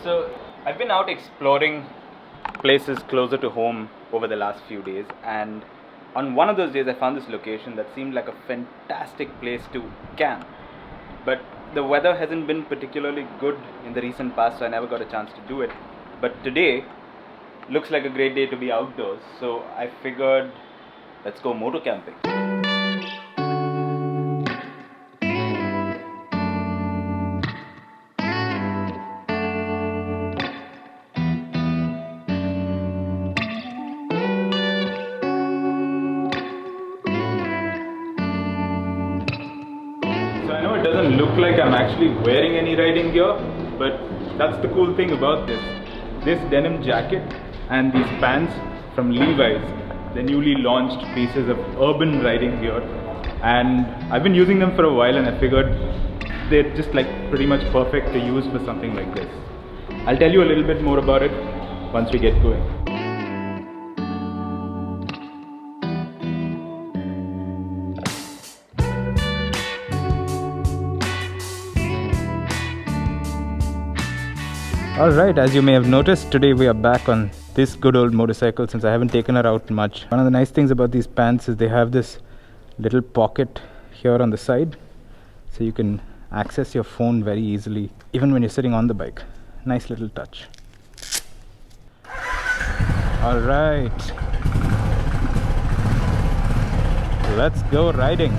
So I've been out exploring places closer to home over the last few days, and on one of those days I found this location that seemed like a fantastic place to camp. But the weather hasn't been particularly good in the recent past, so I never got a chance to do it. But today looks like a great day to be outdoors, so I figured let's go motor camping. So I know it doesn't look like I'm actually wearing any riding gear, but that's the cool thing about this. This denim jacket and these pants from Levi's, the newly launched pieces of urban riding gear, and I've been using them for a while and I figured they're just like pretty much perfect to use for something like this. I'll tell you a little bit more about it once we get going. Alright, as you may have noticed, today we are back on this good old motorcycle since I haven't taken her out much. One of the nice things about these pants is they have this little pocket here on the side, so you can access your phone very easily even when you're sitting on the bike. Nice little touch. Alright, let's go riding.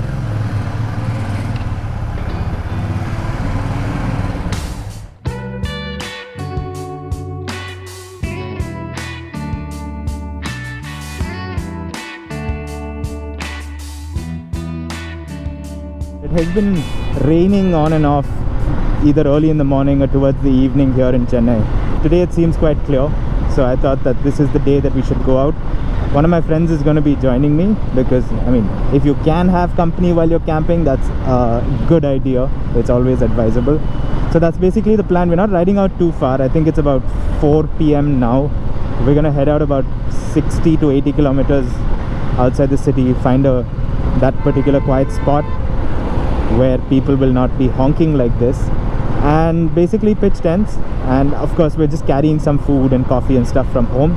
It has been raining on and off either early in the morning or towards the evening here in Chennai. Today it seems quite clear, so I thought that this is the day that we should go out. One of my friends is going to be joining me because, I mean, if you can have company while you're camping, that's a good idea. It's always advisable. So that's basically the plan. We're not riding out too far. I think it's about 4 p.m. now. We're going to head out about 60 to 80 kilometers outside the city, find that particular quiet spot where people will not be honking like this, and basically pitch tents. And of course we're just carrying some food and coffee and stuff from home.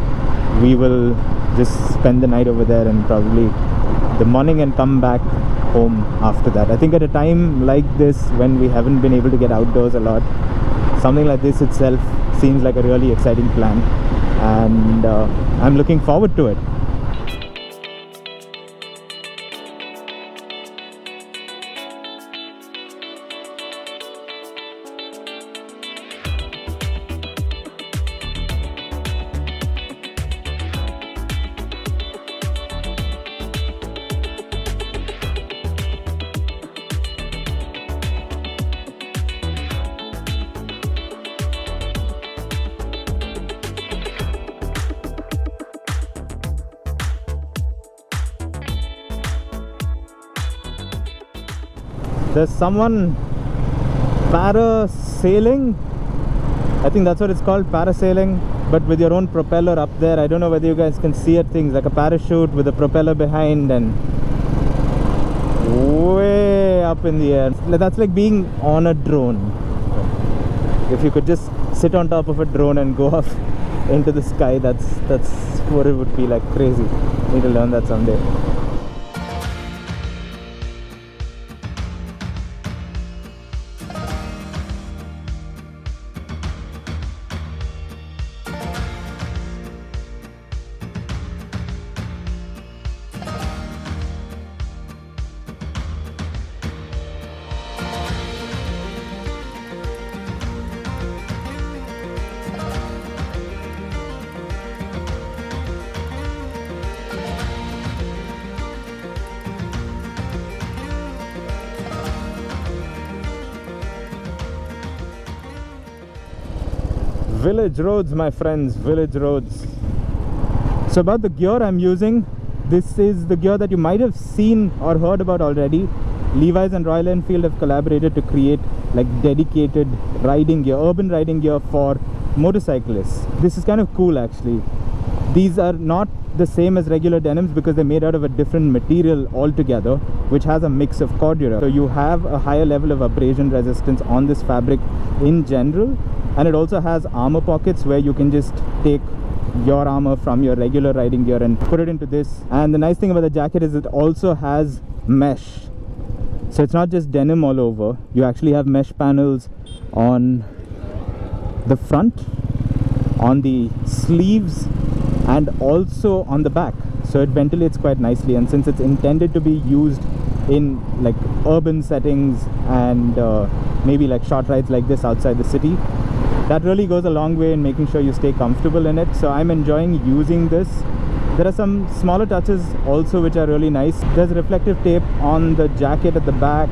We will just spend the night over there and probably the morning and come back home after that. I think at a time like this, when we haven't been able to get outdoors a lot, something like this itself seems like a really exciting plan, and I'm looking forward to it. There's someone parasailing. I think that's what it's called, parasailing, but with your own propeller up there. I don't know whether you guys can see it. Things like a parachute with a propeller behind and way up in the air. That's like being on a drone. If you could just sit on top of a drone and go up into the sky, that's what it would be like. Crazy. Need to learn that someday. Village roads, my friends, village roads. So about the gear I'm using, this is the gear that you might have seen or heard about already. Levi's and Royal Enfield have collaborated to create like dedicated riding gear, urban riding gear for motorcyclists. This is kind of cool actually. These are not the same as regular denims because they're made out of a different material altogether, which has a mix of cordura. So you have a higher level of abrasion resistance on this fabric in general, And it also has armor pockets where you can just take your armor from your regular riding gear and put it into this. And the nice thing about the jacket is it also has mesh, so it's not just denim all over. You actually have mesh panels on the front, on the sleeves, and also on the back, so it ventilates quite nicely. And since it's intended to be used in like urban settings and maybe like short rides like this outside the city, that really goes a long way in making sure you stay comfortable in it. So I'm enjoying using this. There are some smaller touches also which are really nice. There's reflective tape on the jacket at the back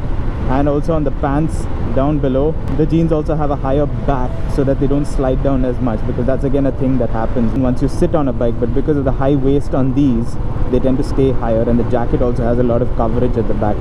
and also on the pants down below. The jeans also have a higher back so that they don't slide down as much, because that's again a thing that happens once you sit on a bike. But because of the high waist on these, they tend to stay higher, and the jacket also has a lot of coverage at the back.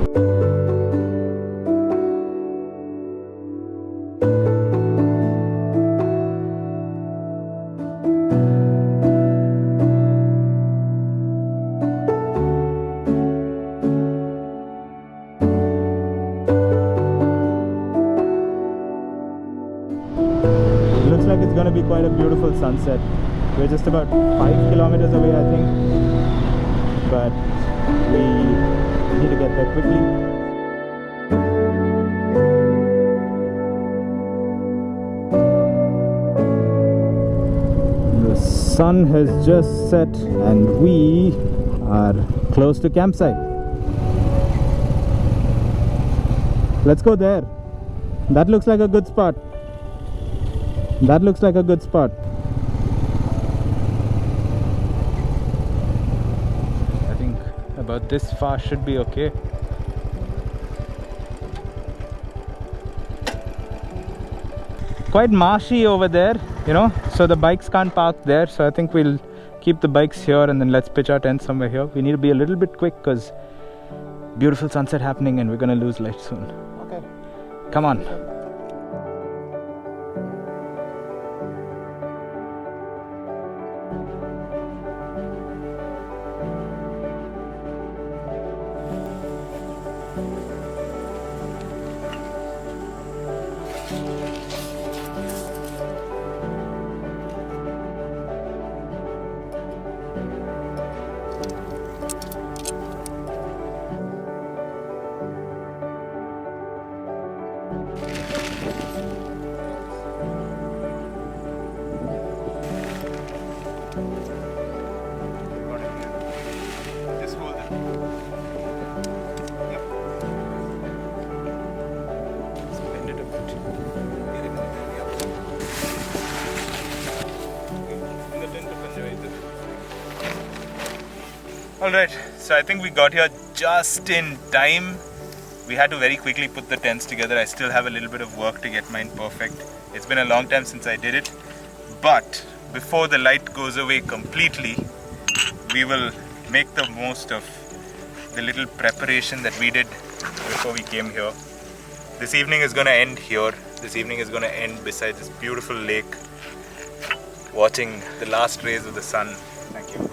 Like it's going to be quite a beautiful sunset. We're just about 5 kilometers away, I think, but we need to get there quickly. The sun has just set and we are close to campsite. Let's go there. That looks like a good spot. That looks like a good spot. I think about this far should be okay. Quite marshy over there, you know, so the bikes can't park there. So I think we'll keep the bikes here and then let's pitch our tent somewhere here. We need to be a little bit quick because beautiful sunset happening and we're gonna lose light soon. Okay. Come on. Alright, so I think we got here just in time. We had to very quickly put the tents together. I still have a little bit of work to get mine perfect. It's been a long time since I did it. But before the light goes away completely, we will make the most of the little preparation that we did before we came here. This evening is going to end here. This evening is going to end beside this beautiful lake, watching the last rays of the sun. Thank you.